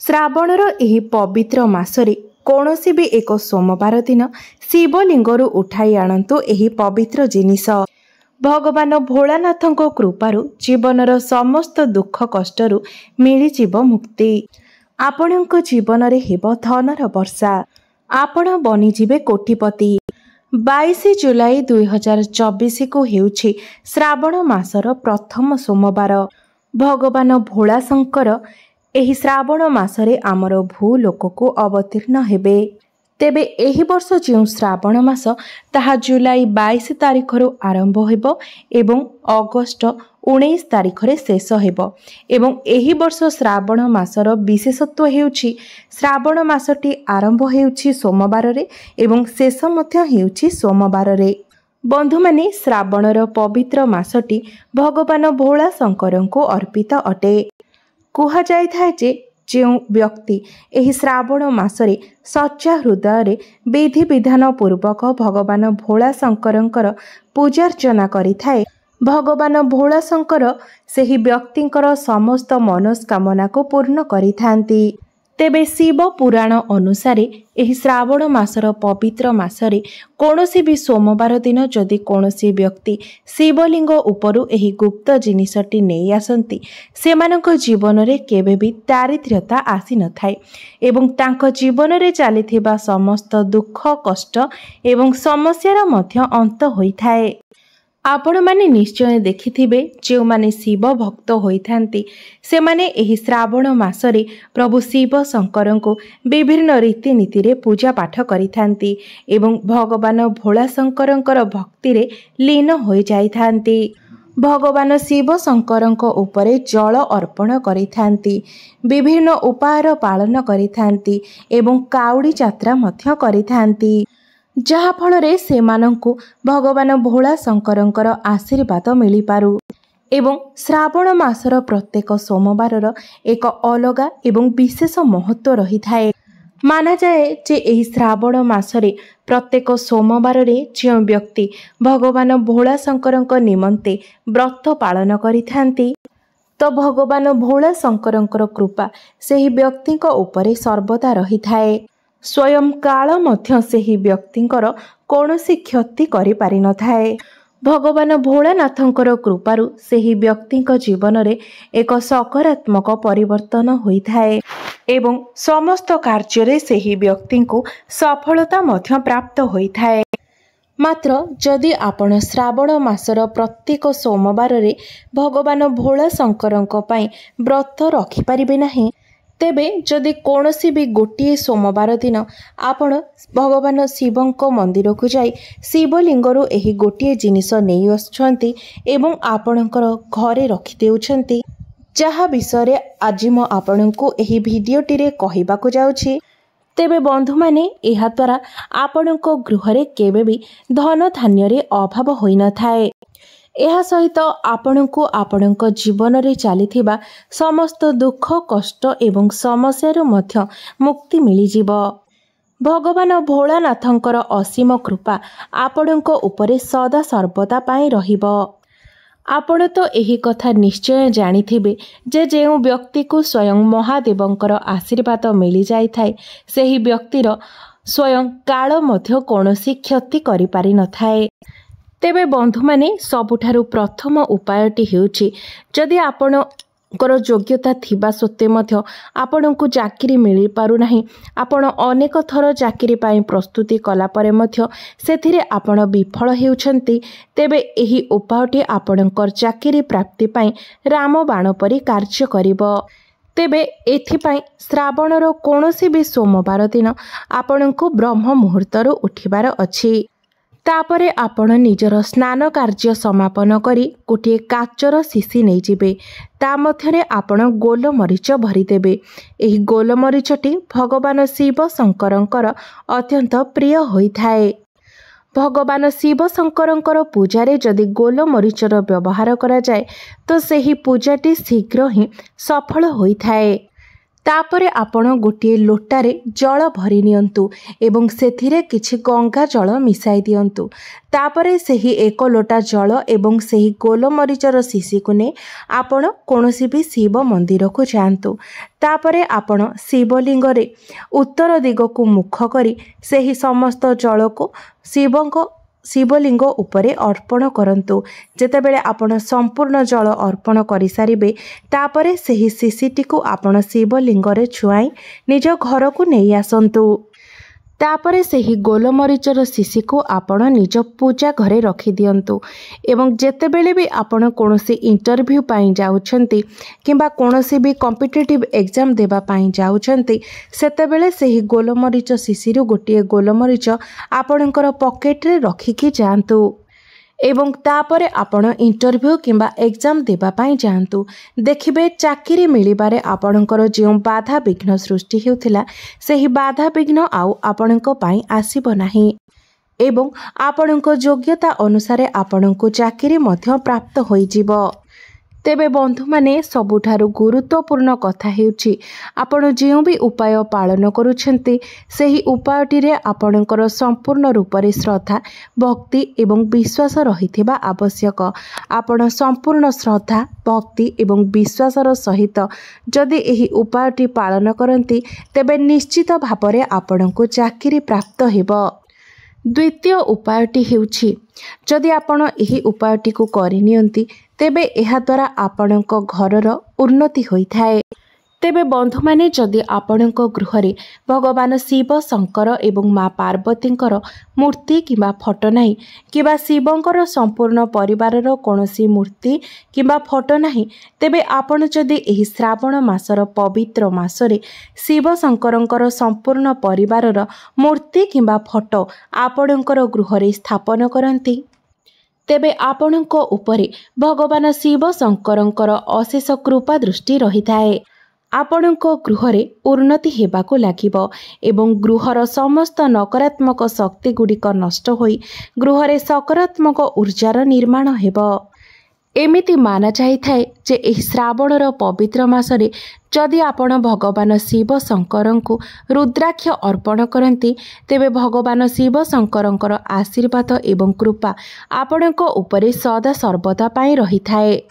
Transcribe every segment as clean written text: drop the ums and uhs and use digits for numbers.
ଶ୍ରାବଣର ଏହି ପବିତ୍ର ମାସରେ କୌଣସି ବି ଏକ ସୋମବାର ଦିନ ଶିବଲିଙ୍ଗରୁ ଉଠାଇ ଆଣନ୍ତୁ ଏହି ପବିତ୍ର ଜିନିଷ। ଭଗବାନ ଭୋଳାନାଥଙ୍କ କୃପାରୁ ଜୀବନର ସମସ୍ତ ଦୁଃଖ କଷ୍ଟରୁ ମିଳିଯିବ ମୁକ୍ତି। ଆପଣଙ୍କ ଜୀବନରେ ହେବ ଧନର ବର୍ଷା। ଆପଣ ବନିଯିବେ କୋଟିପତି। 22 ଜୁଲାଇ 2024କୁ ହେଉଛି ଶ୍ରାବଣ ମାସର ପ୍ରଥମ ସୋମବାର। ଭଗବାନ ଭୋଳାଶଙ୍କର ଏହି ଶ୍ରାବଣ ମାସରେ ଆମର ଭୂଲୋକକୁ ଅବତୀର୍ଣ୍ଣ ହେବେ। ତେବେ ଏହି ବର୍ଷ ଯେଉଁ ଶ୍ରାବଣ ମାସ ତାହା ଜୁଲାଇ 22 ତାରିଖରୁ ଆରମ୍ଭ ହେବ ଏବଂ ଅଗଷ୍ଟ 19 ତାରିଖରେ ଶେଷ ହେବ। ଏବଂ ଏହି ବର୍ଷ ଶ୍ରାବଣ ମାସର ବିଶେଷତ୍ୱ ହେଉଛି ଶ୍ରାବଣ ମାସଟି ଆରମ୍ଭ ହେଉଛି ସୋମବାରରେ ଏବଂ ଶେଷ ମଧ୍ୟ ହେଉଛି ସୋମବାରରେ। ବନ୍ଧୁମାନେ, ଶ୍ରାବଣର ପବିତ୍ର ମାସଟି ଭଗବାନ ଭୋଳାଶଙ୍କରଙ୍କୁ ଅର୍ପିତ ଅଟେ। କୁହାଯାଇଥାଏ ଯେ ଯେଉଁ ବ୍ୟକ୍ତି ଏହି ଶ୍ରାବଣ ମାସରେ ସଚ୍ଚା ହୃଦୟରେ ବିଧିବିଧାନ ପୂର୍ବକ ଭଗବାନ ଭୋଳାଶଙ୍କରଙ୍କର ପୂଜାର୍ଚ୍ଚନା କରିଥାଏ, ଭଗବାନ ଭୋଳାଶଙ୍କର ସେହି ବ୍ୟକ୍ତିଙ୍କର ସମସ୍ତ ମନସ୍କାମନାକୁ ପୂର୍ଣ୍ଣ କରିଥାନ୍ତି। ତେବେ ଶିବ ପୁରାଣ ଅନୁସାରେ ଏହି ଶ୍ରାବଣ ମାସର ପବିତ୍ର ମାସରେ କୌଣସି ବି ସୋମବାର ଦିନ ଯଦି କୌଣସି ବ୍ୟକ୍ତି ଶିବଲିଙ୍ଗ ଉପରୁ ଏହି ଗୁପ୍ତ ଜିନିଷଟି ନେଇ ଆସନ୍ତି, ସେମାନଙ୍କ ଜୀବନରେ କେବେ ବି ଦାରିଦ୍ର୍ୟତା ଆସିନଥାଏ ଏବଂ ତାଙ୍କ ଜୀବନରେ ଚାଲିଥିବା ସମସ୍ତ ଦୁଃଖ କଷ୍ଟ ଏବଂ ସମସ୍ୟାର ମଧ୍ୟ ଅନ୍ତ ହୋଇଥାଏ। ଆପଣମାନେ ନିଶ୍ଚୟ ଦେଖିଥିବେ, ଯେଉଁମାନେ ଶିବ ଭକ୍ତ ହୋଇଥାନ୍ତି ସେମାନେ ଏହି ଶ୍ରାବଣ ମାସରେ ପ୍ରଭୁ ଶିବ ଶଙ୍କରଙ୍କୁ ବିଭିନ୍ନ ରୀତିନୀତିରେ ପୂଜା ପାଠ କରିଥାନ୍ତି ଏବଂ ଭଗବାନ ଭୋଳାଶଙ୍କରଙ୍କର ଭକ୍ତିରେ ଲୀନ ହୋଇଯାଇଥାନ୍ତି। ଭଗବାନ ଶିବ ଶଙ୍କରଙ୍କ ଉପରେ ଜଳ ଅର୍ପଣ କରିଥାନ୍ତି, ବିଭିନ୍ନ ଉପାୟର ପାଳନ କରିଥାନ୍ତି ଏବଂ କାଉଡ଼ି ଯାତ୍ରା ମଧ୍ୟ କରିଥାନ୍ତି, ଯାହାଫଳରେ ସେମାନଙ୍କୁ ଭଗବାନ ଭୋଳାଶଙ୍କରଙ୍କର ଆଶୀର୍ବାଦ ମିଳିପାରୁ। ଏବଂ ଶ୍ରାବଣ ମାସର ପ୍ରତ୍ୟେକ ସୋମବାରର ଏକ ଅଲଗା ଏବଂ ବିଶେଷ ମହତ୍ତ୍ୱ ରହିଥାଏ। ମାନାଯାଏ ଯେ ଏହି ଶ୍ରାବଣ ମାସରେ ପ୍ରତ୍ୟେକ ସୋମବାରରେ ଯେଉଁ ବ୍ୟକ୍ତି ଭଗବାନ ଭୋଳାଶଙ୍କରଙ୍କ ନିମନ୍ତେ ବ୍ରତ ପାଳନ କରିଥାନ୍ତି, ତ ଭଗବାନ ଭୋଳାଶଙ୍କରଙ୍କର କୃପା ସେହି ବ୍ୟକ୍ତିଙ୍କ ଉପରେ ସର୍ବଦା ରହିଥାଏ। ସ୍ୱୟଂ କାଳ ମଧ୍ୟ ସେହି ବ୍ୟକ୍ତିଙ୍କର କୌଣସି କ୍ଷତି କରିପାରିନଥାଏ। ଭଗବାନ ଭୋଳାନାଥଙ୍କର କୃପାରୁ ସେହି ବ୍ୟକ୍ତିଙ୍କ ଜୀବନରେ ଏକ ସକାରାତ୍ମକ ପରିବର୍ତ୍ତନ ହୋଇଥାଏ ଏବଂ ସମସ୍ତ କାର୍ଯ୍ୟରେ ସେହି ବ୍ୟକ୍ତିଙ୍କୁ ସଫଳତା ମଧ୍ୟ ପ୍ରାପ୍ତ ହୋଇଥାଏ। ମାତ୍ର ଯଦି ଆପଣ ଶ୍ରାବଣ ମାସର ପ୍ରତ୍ୟେକ ସୋମବାରରେ ଭଗବାନ ଭୋଳାଶଙ୍କରଙ୍କ ପାଇଁ ବ୍ରତ ରଖିପାରିବେ ନାହିଁ, ତେବେ ଯଦି କୌଣସି ବି ଗୋଟିଏ ସୋମବାର ଦିନ ଆପଣ ଭଗବାନ ଶିବଙ୍କ ମନ୍ଦିରକୁ ଯାଇ ଶିବଲିଙ୍ଗରୁ ଏହି ଗୋଟିଏ ଜିନିଷ ନେଇ ଆସୁଛନ୍ତି ଏବଂ ଆପଣଙ୍କର ଘରେ ରଖିଦେଉଛନ୍ତି, ଯାହା ବିଷୟରେ ଆଜି ମୁଁ ଆପଣଙ୍କୁ ଏହି ଭିଡ଼ିଓଟିରେ କହିବାକୁ ଯାଉଛି, ତେବେ ବନ୍ଧୁମାନେ ଏହାଦ୍ୱାରା ଆପଣଙ୍କ ଗୃହରେ କେବେ ବି ଧନ ଧାନ୍ୟରେ ଅଭାବ ହୋଇନଥାଏ। ଏହା ସହିତ ଆପଣଙ୍କୁ ଆପଣଙ୍କ ଜୀବନରେ ଚାଲିଥିବା ସମସ୍ତ ଦୁଃଖ କଷ୍ଟ ଏବଂ ସମସ୍ୟାରୁ ମଧ୍ୟ ମୁକ୍ତି ମିଳିଯିବ। ଭଗବାନ ଭୋଳାନାଥଙ୍କର ଅସୀମ କୃପା ଆପଣଙ୍କ ଉପରେ ସଦା ସର୍ବଦା ପାଇଁ ରହିବ। ଆପଣ ତ ଏହି କଥା ନିଶ୍ଚୟ ଜାଣିଥିବେ ଯେ ଯେଉଁ ବ୍ୟକ୍ତିକୁ ସ୍ୱୟଂ ମହାଦେବଙ୍କର ଆଶୀର୍ବାଦ ମିଳିଯାଇଥାଏ, ସେହି ବ୍ୟକ୍ତିର ସ୍ୱୟଂ କାଳ ମଧ୍ୟ କୌଣସି କ୍ଷତି କରିପାରିନଥାଏ। ତେବେ ବନ୍ଧୁମାନେ, ସବୁଠାରୁ ପ୍ରଥମ ଉପାୟଟି ହେଉଛି, ଯଦି ଆପଣଙ୍କର ଯୋଗ୍ୟତା ଥିବା ସତ୍ତ୍ୱେ ମଧ୍ୟ ଆପଣଙ୍କୁ ଚାକିରି ମିଳିପାରୁନାହିଁ, ଆପଣ ଅନେକ ଥର ଚାକିରି ପାଇଁ ପ୍ରସ୍ତୁତି କଲା ପରେ ମଧ୍ୟ ସେଥିରେ ଆପଣ ବିଫଳ ହେଉଛନ୍ତି, ତେବେ ଏହି ଉପାୟଟି ଆପଣଙ୍କର ଚାକିରି ପ୍ରାପ୍ତି ପାଇଁ ରାମବାଣ ପରି କାର୍ଯ୍ୟ କରିବ। ତେବେ ଏଥିପାଇଁ ଶ୍ରାବଣର କୌଣସି ବି ସୋମବାର ଦିନ ଆପଣଙ୍କୁ ବ୍ରହ୍ମ ମୁହୂର୍ତ୍ତରୁ ଉଠିବାର ଅଛି। ତାପରେ ଆପଣ ନିଜର ସ୍ନାନ କାର୍ଯ୍ୟ ସମାପନ କରି ଗୋଟିଏ କାଚର ଶିଶି ନେଇଯିବେ। ତା ମଧ୍ୟରେ ଆପଣ ଗୋଲମରିଚ ଭରିଦେବେ। ଏହି ଗୋଲମରିଚଟି ଭଗବାନ ଶିବ ଶଙ୍କରଙ୍କର ଅତ୍ୟନ୍ତ ପ୍ରିୟ ହୋଇଥାଏ। ଭଗବାନ ଶିବ ଶଙ୍କରଙ୍କର ପୂଜାରେ ଯଦି ଗୋଲମରିଚର ବ୍ୟବହାର କରାଯାଏ, ତ ସେହି ପୂଜାଟି ଶୀଘ୍ର ହିଁ ସଫଳ ହୋଇଥାଏ। तापरे आपण गोटे लोटारे जल भरी नियंतु एवं सेथिरे किछि गंगा जल मिसाई दियंतु। तापरे सेही एक लोटा जल एवं सेही गोलमरीचर शीशी को ने आपण कोनोसी भी शिव मंदिर को जांतु। तापरे आपण शिवलिंग रे उत्तर दिग को मुख करी सेही समस्त जल को शिवलिंग उपरे अर्पण करंतु। जेतेबेले आपण संपूर्ण जल अर्पण करि सारिबे तापरे सेही शिशिटी को आपण शिवलिंग रे छुआई निज घर को नहीं आसंतु। तापरे सेही गोलमरीचर शीशी को आपण निज पूजा घरे रखी दियंतु। एवं जेतेबेले भी आपण कोनोसी इंटरव्यू पाई जाउछंती किंबा कोनोसी भी कॉम्पिटिटिव एग्जाम देबा पाई जाउछंती सेतेबेले सेही गोलमरीच शीशी रु गोटे गोलमरीच आपणकर पॉकेट रे रखिकी जांतु। एवं तापरे आपण इंटरव्यू किंबा एग्जाम देबा पाई जांतु। देखिबे चाकरी मिलिबारे आपणकर जे बाधा विघ्न सृष्टि हेउथिला सेही बाधा विघ्न आउ आपणक पाई आसीबो नाही एवं आपणक योग्यता अनुसारे आपणको चाकरी मध्य प्राप्त होई जिवो। तेबे बंधु माने सबुठारु गुरुत्वपूर्ण कथा हेउची आपण जेउ भी उपाय पालन करूछंती सेही उपायटी रे आपणकर संपूर्ण रूप रे श्रद्धा भक्ति एवं विश्वास रहिथिबा आवश्यक। आपण संपूर्ण श्रद्धा भक्ति एवं विश्वासर सहित जदि एही उपायटी पालन करंती तेबे निश्चित भाबरे आपणको चाकरी प्राप्त हेबो। द्वितीय उपायटी हेउची जदि आपण एही उपायटी को करि नियंती तेबे एहा द्वारा आपणक घरर उन्नति होइथाए। तेबे बंधु माने जदि आपणक गृहरे भगवान शिव शंकर एवं माँ पार्वतींकर मूर्ति किंबा फोटो नाही किंबा शिवंकर संपूर्ण परिवारर कोनोसी मूर्ति किंबा फोटो नाही तेबे आपण जदि एही श्रावण मासर पवित्र मासरे शिव शंकरंकर संपूर्ण परिवारर मूर्ति किंबा फोटो आपणकर गृहरे स्थापन करंती तेबे आपणक उपरे भगवान शिव शंकरंकर अशेष कृपा दृष्टि रहिथाए। आपणक गृहरे उन्नति हेबाको लागिबो एवं गृहर समस्त नकारात्मक शक्ति गुड़िक नष्ट होई गृहरे सकारात्मक ऊर्जार निर्माण हेबो। एमिति माना जाइथाए जे एही श्रावणर पवित्र मासरे जदि आपण भगवान शिव शंकरंकु रुद्राक्ष अर्पण करंती तेबे भगवान शिव शंकरंकर आशीर्वाद एवं कृपा आपणक उपरे सदा सर्वदा पाई रहिथाए।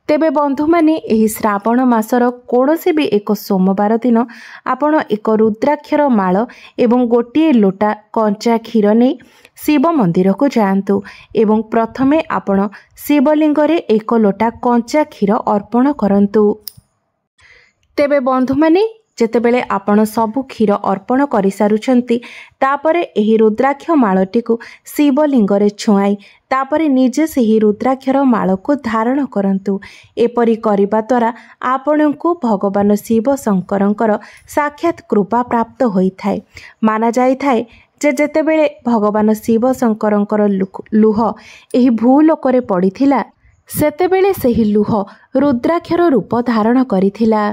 तेबे बंधु माने एही श्रावण मासर कोनोसी भी एक सोमवार दिन आपण एक रुद्राक्षर माळ एवं गोटे लोटा कंचा क्षीर नै शिव मंदिर को जांतु एवं प्रथमे आपण शिवलिंग रे एक लोटा कंचा क्षीर अर्पण करंतु। तेबे बंधु माने जेतेबेले आपण सबु क्षीर अर्पण करि सारुछंती तापरे एही रुद्राक्ष माळटी को शिवलिंग रे छुआई तापरे निजे सेही रुद्राक्षर माळ को धारण करंतु। एपरि करिबा द्वारा आपणको भगवान शिव शंकरंकर साक्षात कृपा प्राप्त होइथाए। माना जाइथाए जे जेतेबेले भगवान शिव शंकरंकर लुह एही भूलोकरे पड़िथिला सेतेबेले सेही लुह रुद्राक्षर रूप धारण करिथिला।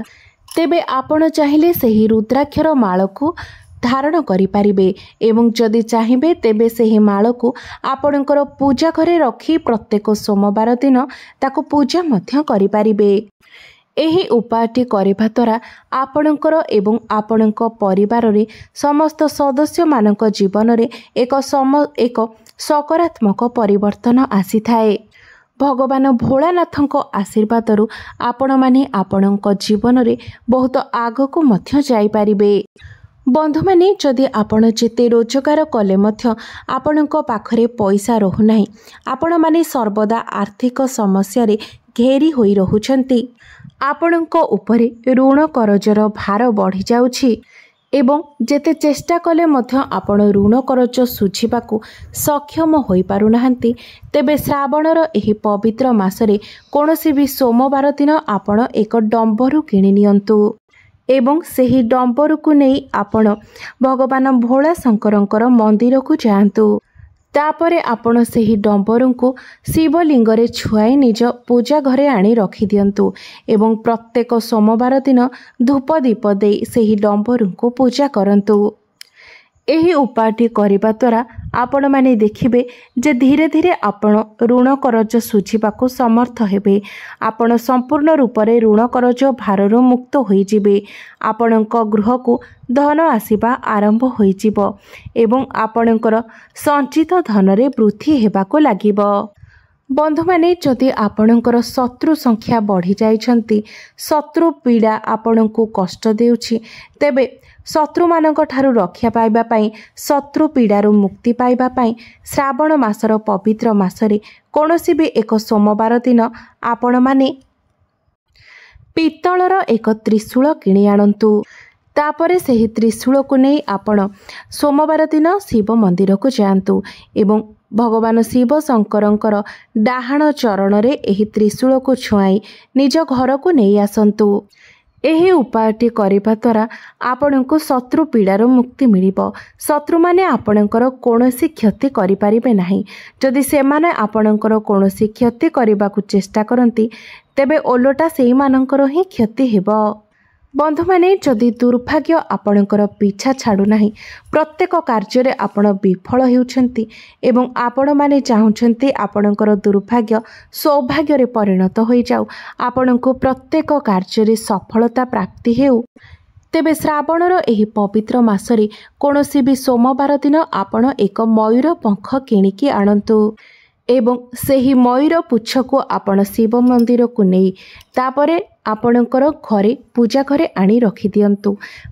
तेबे आपण चाहिले सेही रुद्राक्षर माळ को धारण करि पारिबे एवं जदि चाहिबे तेबे सेही माळ को आपणकर पूजा घरे रखी प्रत्येक सोमवार दिन ताको पूजा मध्य करि पारिबे। एही उपायटी करिबा द्वारा आपणकर एवं आपणक परिवार रे समस्त सदस्य मानक जीवन रे एक सकारात्मक परिवर्तन आसीथाए। भगवान भोलानाथଙ୍କ आशीर्वादरु आपण माने आपणଙ୍କ जीवनरे बहुत आगको मध्य जाई पारिबे। बंधु माने जदि आपण जेते रोजगार कले मध्य आपणଙ୍କ पाखरे पैसा रहु नाही आपण माने सर्वदा आर्थिक समस्या रे घेरी होई रहुछंती आपणଙ୍କ उपरे ऋण करजर भार बढ़ी जाउछि एवं जेते चेष्टा कले मध्य आपण ऋण करज सुझिबाकू सक्षम होई पारु नाहंती तेबे श्रावणर एही पवित्र मासरे कोनोसी भी सोमवार दिन आपण एक डंबरू किनि नियंतु एवं सेही डंबरू को नै आपण भगवान भोला शंकरंकर मंदिर को जांतु। तापरे आपण सेही डंबरू को शिवलिंग रे छुआई निज पूजा घरे आनी रखी दियंतु एवं प्रत्येक सोमवार दिन धूप दीप दे सेही डंबरू को पूजा करंतु। ଏହି ଉପାୟଟି କରିବା ଦ୍ୱାରା ଆପଣମାନେ ଦେଖିବେ ଯେ ଧୀରେ ଧୀରେ ଆପଣ ଋଣ କରଜ ଶୁଝିବାକୁ ସମର୍ଥ ହେବେ। ଆପଣ ସମ୍ପୂର୍ଣ୍ଣ ରୂପରେ ଋଣ କରଜ ଭାରରୁ ମୁକ୍ତ ହୋଇଯିବେ। ଆପଣଙ୍କ ଗୃହକୁ ଧନ ଆସିବା ଆରମ୍ଭ ହୋଇଯିବ ଏବଂ ଆପଣଙ୍କର ସଞ୍ଚିତ ଧନରେ ବୃଦ୍ଧି ହେବାକୁ ଲାଗିବ। ବନ୍ଧୁମାନେ, ଯଦି ଆପଣଙ୍କର ଶତ୍ରୁ ସଂଖ୍ୟା ବଢ଼ିଯାଇଛନ୍ତି, ଶତ୍ରୁ ପୀଡ଼ା ଆପଣଙ୍କୁ କଷ୍ଟ ଦେଉଛି, ତେବେ ଶତ୍ରୁମାନଙ୍କ ଠାରୁ ରକ୍ଷା ପାଇବା ପାଇଁ, ଶତ୍ରୁ ପୀଡ଼ାରୁ ମୁକ୍ତି ପାଇବା ପାଇଁ ଶ୍ରାବଣ ମାସର ପବିତ୍ର ମାସରେ କୌଣସି ବି ଏକ ସୋମବାର ଦିନ ଆପଣମାନେ ପିତ୍ତଳର ଏକ ତ୍ରିଶୂଳ କିଣି ଆଣନ୍ତୁ। ତାପରେ ସେହି ତ୍ରିଶୂଳକୁ ନେଇ ଆପଣ ସୋମବାର ଦିନ ଶିବ ମନ୍ଦିରକୁ ଯାଆନ୍ତୁ ଏବଂ ଭଗବାନ ଶିବ ଶଙ୍କରଙ୍କର ଡାହାଣ ଚରଣରେ ଏହି ତ୍ରିଶୂଳକୁ ଛୁଆଇ ନିଜ ଘରକୁ ନେଇ ଆସନ୍ତୁ। ଏହି ଉପାୟଟି କରିବା ଦ୍ୱାରା ଆପଣଙ୍କୁ ଶତ୍ରୁ ପୀଡ଼ାରୁ ମୁକ୍ତି ମିଳିବ। ଶତ୍ରୁମାନେ ଆପଣଙ୍କର କୌଣସି କ୍ଷତି କରିପାରିବେ ନାହିଁ। ଯଦି ସେମାନେ ଆପଣଙ୍କର କୌଣସି କ୍ଷତି କରିବାକୁ ଚେଷ୍ଟା କରନ୍ତି, ତେବେ ଓଲଟା ସେଇମାନଙ୍କର ହିଁ କ୍ଷତି ହେବ। ବନ୍ଧୁମାନେ, ଯଦି ଦୁର୍ଭାଗ୍ୟ ଆପଣଙ୍କର ପିଛା ଛାଡ଼ୁନାହିଁ, ପ୍ରତ୍ୟେକ କାର୍ଯ୍ୟରେ ଆପଣ ବିଫଳ ହେଉଛନ୍ତି ଏବଂ ଆପଣମାନେ ଚାହୁଁଛନ୍ତି ଆପଣଙ୍କର ଦୁର୍ଭାଗ୍ୟ ସୌଭାଗ୍ୟରେ ପରିଣତ ହୋଇଯାଉ, ଆପଣଙ୍କୁ ପ୍ରତ୍ୟେକ କାର୍ଯ୍ୟରେ ସଫଳତା ପ୍ରାପ୍ତି ହେଉ, ତେବେ ଶ୍ରାବଣର ଏହି ପବିତ୍ର ମାସରେ କୌଣସି ବି ସୋମବାର ଦିନ ଆପଣ ଏକ ମୟୂର ପଙ୍ଖ କିଣିକି ଆଣନ୍ତୁ ଏବଂ ସେହି ମୟୂର ପୁଚ୍ଛକୁ ଆପଣ ଶିବ ମନ୍ଦିରକୁ ନେଇ ତାପରେ ଆପଣଙ୍କର ଘରେ ପୂଜା ଘରେ ଆଣି ରଖିଦିଅନ୍ତୁ।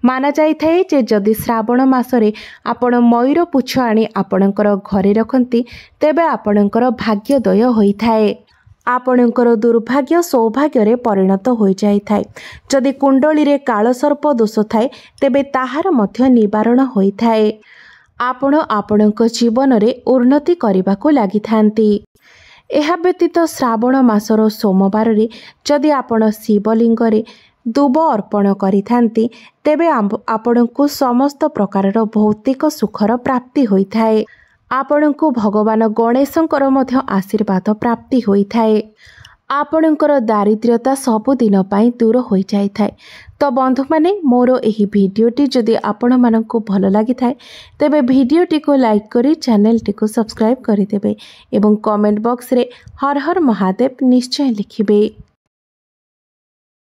ମାନାଯାଇଥାଏ ଯେ ଯଦି ଶ୍ରାବଣ ମାସରେ ଆପଣ ମୟୂର ପୁଚ୍ଛ ଆଣି ଆପଣଙ୍କର ଘରେ ରଖନ୍ତି, ତେବେ ଆପଣଙ୍କର ଭାଗ୍ୟୋଦୟ ହୋଇଥାଏ। ଆପଣଙ୍କର ଦୁର୍ଭାଗ୍ୟ ସୌଭାଗ୍ୟରେ ପରିଣତ ହୋଇଯାଇଥାଏ। ଯଦି କୁଣ୍ଡଳୀରେ କାଳସର୍ପ ଦୋଷ ଥାଏ, ତେବେ ତାହାର ମଧ୍ୟ ନିବାରଣ ହୋଇଥାଏ। ଆପଣ ଆପଣଙ୍କ ଜୀବନରେ ଉନ୍ନତି କରିବାକୁ ଲାଗିଥାନ୍ତି। ଏହା ବ୍ୟତୀତ ଶ୍ରାବଣ ମାସର ସୋମବାରରେ ଯଦି ଆପଣ ଶିବଲିଙ୍ଗରେ ଦୁବ ଅର୍ପଣ କରିଥାନ୍ତି, ତେବେ ଆପଣଙ୍କୁ ସମସ୍ତ ପ୍ରକାରର ଭୌତିକ ସୁଖର ପ୍ରାପ୍ତି ହୋଇଥାଏ। ଆପଣଙ୍କୁ ଭଗବାନ ଗଣେଶଙ୍କର ମଧ୍ୟ ଆଶୀର୍ବାଦ ପ୍ରାପ୍ତି ହୋଇଥାଏ। ଆପଣଙ୍କର ଦାରିଦ୍ର୍ୟତା ସବୁଦିନ ପାଇଁ ଦୂର ହୋଇଯାଇଥାଏ। ତ ବନ୍ଧୁମାନେ, ମୋର ଏହି ଭିଡ଼ିଓଟି ଯଦି ଆପଣମାନଙ୍କୁ ଭଲ ଲାଗିଥାଏ, ତେବେ ଭିଡ଼ିଓଟିକୁ ଲାଇକ୍ କରି ଚ୍ୟାନେଲଟିକୁ ସବସ୍କ୍ରାଇବ୍ କରିଦେବେ ଏବଂ କମେଣ୍ଟ ବକ୍ସରେ ହର ହର ମହାଦେବ ନିଶ୍ଚୟ ଲେଖିବେ।